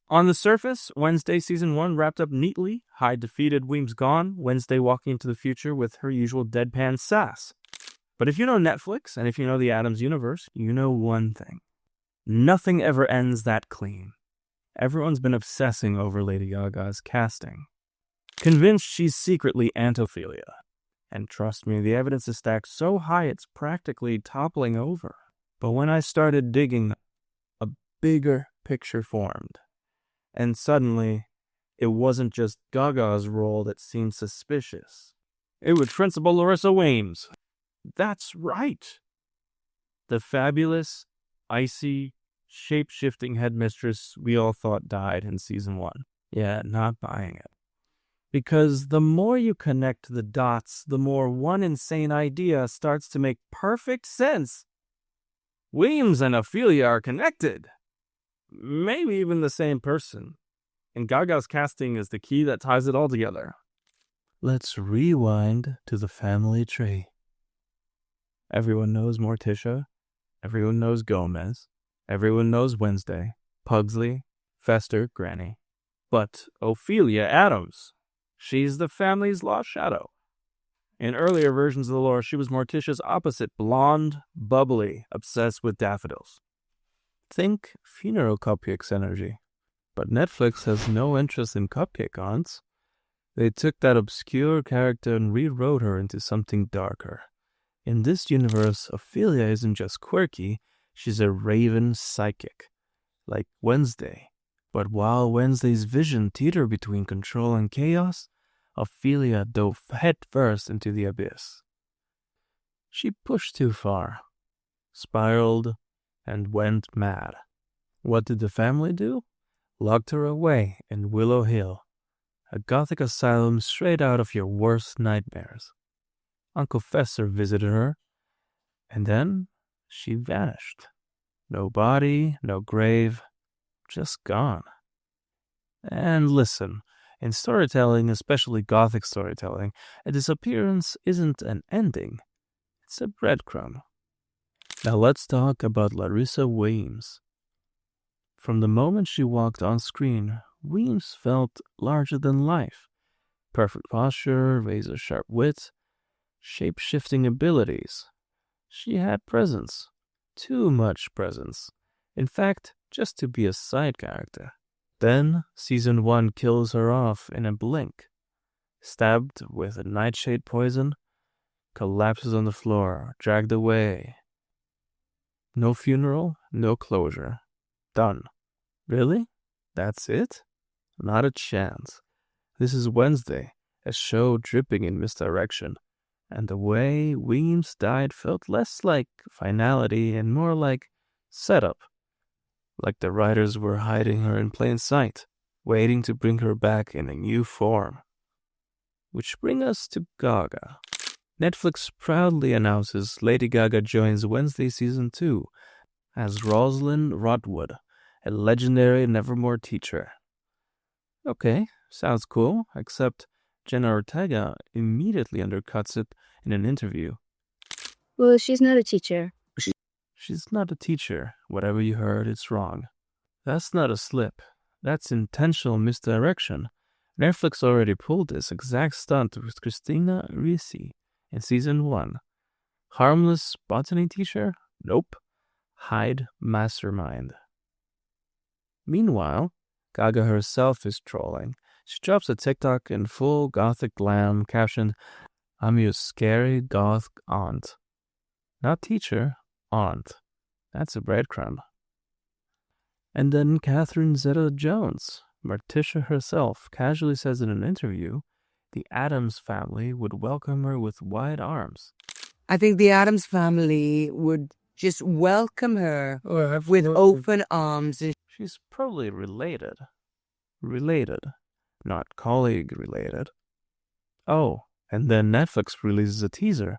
On the surface, Wednesday Season 1 wrapped up neatly. Hyde defeated, Weems gone, Wednesday walking into the future with her usual deadpan sass. But if you know Netflix, and if you know the Addams universe, you know one thing. Nothing ever ends that clean. Everyone's been obsessing over Lady Gaga's casting, convinced she's secretly Aunt Ophelia. And trust me, the evidence is stacked so high it's practically toppling over. But when I started digging, a bigger picture formed. And suddenly, it wasn't just Gaga's role that seemed suspicious. It was Principal Larissa Weems. That's right. The fabulous, icy, shape-shifting headmistress we all thought died in Season 1. Yeah, not buying it. Because the more you connect the dots, the more one insane idea starts to make perfect sense. Weems and Ophelia are connected. Maybe even the same person. And Gaga's casting is the key that ties it all together. Let's rewind to the family tree. Everyone knows Morticia. Everyone knows Gomez. Everyone knows Wednesday, Pugsley, Fester, Granny. But Ophelia Addams, she's the family's lost shadow. In earlier versions of the lore, she was Morticia's opposite, blonde, bubbly, obsessed with daffodils. Think funeral cupcakes energy. But Netflix has no interest in cupcake aunts. They took that obscure character and rewrote her into something darker. In this universe, Ophelia isn't just quirky, she's a raven psychic, like Wednesday. But while Wednesday's vision teetered between control and chaos, Ophelia dove headfirst into the abyss. She pushed too far, spiraled, and went mad. What did the family do? Locked her away in Willow Hill, a gothic asylum straight out of your worst nightmares. Uncle Fester visited her, and then she vanished. No body, no grave, just gone. And listen, in storytelling, especially gothic storytelling, a disappearance isn't an ending. It's a breadcrumb. Now let's talk about Larissa Weems. From the moment she walked on screen, Weems felt larger than life. Perfect posture, razor-sharp wit, shape-shifting abilities. She had presence. Too much presence. In fact, just to be a side character. Then, Season 1 kills her off in a blink. Stabbed with a nightshade poison, collapses on the floor, dragged away. No funeral, no closure. Done. Really? That's it? Not a chance. This is Wednesday, a show dripping in misdirection. And the way Weems died felt less like finality and more like setup. Like the writers were hiding her in plain sight, waiting to bring her back in a new form. Which brings us to Gaga. Netflix proudly announces Lady Gaga joins Wednesday Season 2 as Rosaline Rotwood, a legendary Nevermore teacher. Okay, sounds cool, except Jenna Ortega immediately undercuts it in an interview. Well, she's not a teacher. She's not a teacher. Whatever you heard, it's wrong. That's not a slip. That's intentional misdirection. Netflix already pulled this exact stunt with Christina Ricci in Season 1. Harmless botany teacher? Nope. Hyde mastermind. Meanwhile, Gaga herself is trolling. She drops a TikTok in full gothic glam captioned, "I'm your scary goth aunt." Not teacher, aunt. That's a breadcrumb. And then Catherine Zeta-Jones, Morticia herself, casually says in an interview, the Addams family would welcome her with wide arms. I think the Addams family would just welcome her with open arms. She's probably related. Related, not colleague related. Oh, and then Netflix releases a teaser.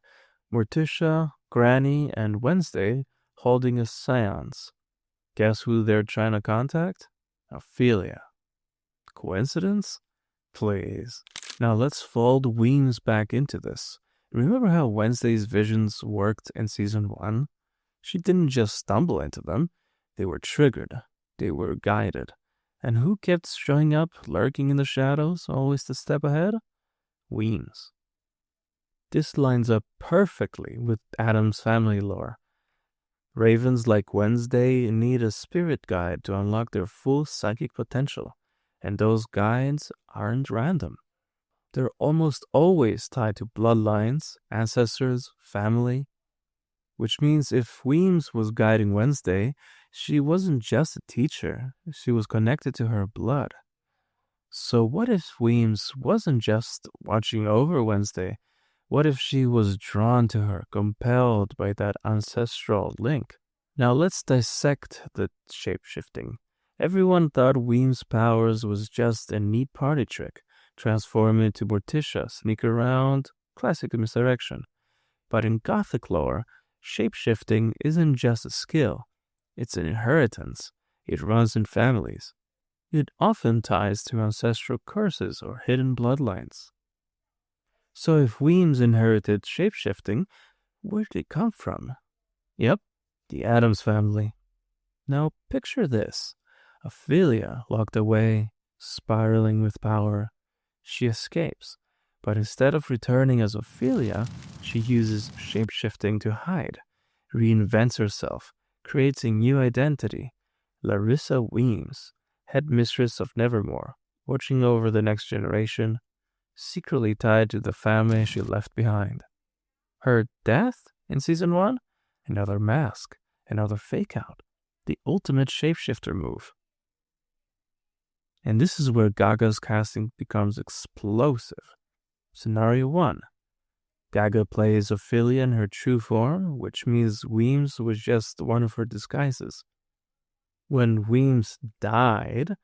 Morticia, Granny, and Wednesday holding a seance. Guess who they're trying to contact? Ophelia. Coincidence? Please. Now let's fold Weems back into this. Remember how Wednesday's visions worked in Season 1? She didn't just stumble into them. They were triggered. They were guided. And who kept showing up, lurking in the shadows, always a step ahead? Weems. This lines up perfectly with Addams' family lore. Ravens like Wednesday need a spirit guide to unlock their full psychic potential, and those guides aren't random. They're almost always tied to bloodlines, ancestors, family. Which means if Weems was guiding Wednesday, she wasn't just a teacher, she was connected to her blood. So what if Weems wasn't just watching over Wednesday? What if she was drawn to her, compelled by that ancestral link? Now let's dissect the shape-shifting. Everyone thought Weems' powers was just a neat party trick. Transform into Morticia, sneak around, classic misdirection. But in Gothic lore, shape-shifting isn't just a skill, it's an inheritance. It runs in families. It often ties to ancestral curses or hidden bloodlines. So if Weems inherited shape-shifting, where did it come from? Yep, the Addams family. Now picture this. Ophelia locked away, spiraling with power. She escapes, but instead of returning as Ophelia, she uses shape-shifting to hide, reinvents herself, creates a new identity. Larissa Weems, headmistress of Nevermore, watching over the next generation, secretly tied to the family she left behind. Her death in season 1? Another mask, another fake-out, the ultimate shapeshifter move. And this is where Gaga's casting becomes explosive. Scenario 1. Gaga plays Ophelia in her true form, which means Weems was just one of her disguises. When Weems died,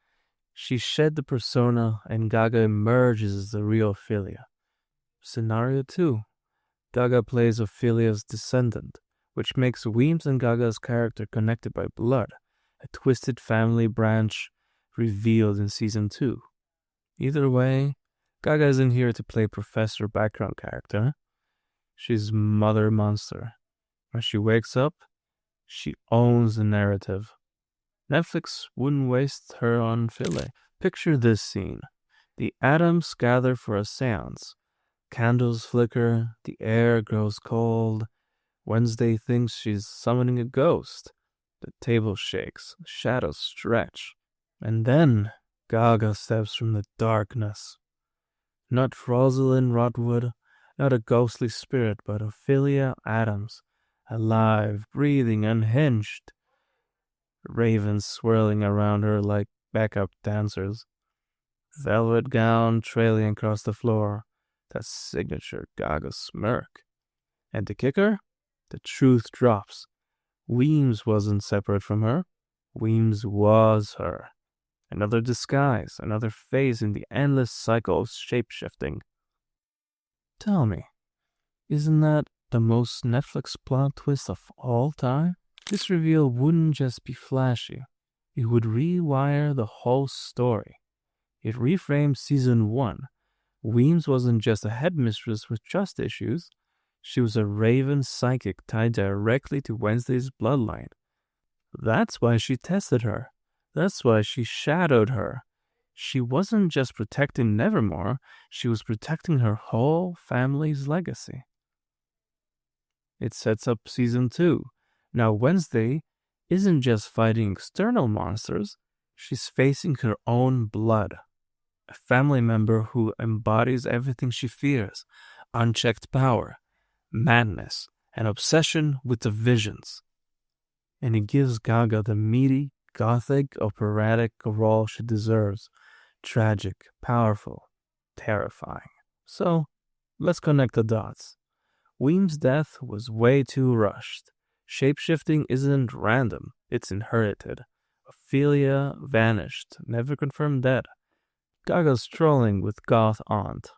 she shed the persona and Gaga emerges as the real Ophelia. Scenario 2. Gaga plays Ophelia's descendant, which makes Weems and Gaga's character connected by blood, a twisted family branch revealed in season 2. Either way, Gaga isn't here to play professor background character. She's mother monster. When she wakes up, she owns the narrative. Netflix wouldn't waste her on filler. Picture this scene. The Addams gather for a seance. Candles flicker, the air grows cold. Wednesday thinks she's summoning a ghost. The table shakes, shadows stretch. And then Gaga steps from the darkness. Not Rosaline Rotwood, not a ghostly spirit, but Ophelia Addams, alive, breathing, unhinged. Ravens swirling around her like backup dancers. Velvet gown trailing across the floor, that signature Gaga smirk. And the kicker? The truth drops. Weems wasn't separate from her. Weems was her. Another disguise, another phase in the endless cycle of shape-shifting. Tell me, isn't that the most Netflix plot twist of all time? This reveal wouldn't just be flashy. It would rewire the whole story. It reframed season 1. Weems wasn't just a headmistress with trust issues. She was a raven psychic tied directly to Wednesday's bloodline. That's why she tested her. That's why she shadowed her. She wasn't just protecting Nevermore, she was protecting her whole family's legacy. It sets up season 2. Now Wednesday isn't just fighting external monsters, she's facing her own blood. A family member who embodies everything she fears: unchecked power, madness, and obsession with the visions. And it gives Gaga the meaty, gothic, operatic role she deserves. Tragic, powerful, terrifying. So, let's connect the dots. Weems' death was way too rushed. Shapeshifting isn't random, it's inherited. Ophelia vanished, never confirmed dead. Gaga's trolling with goth aunt.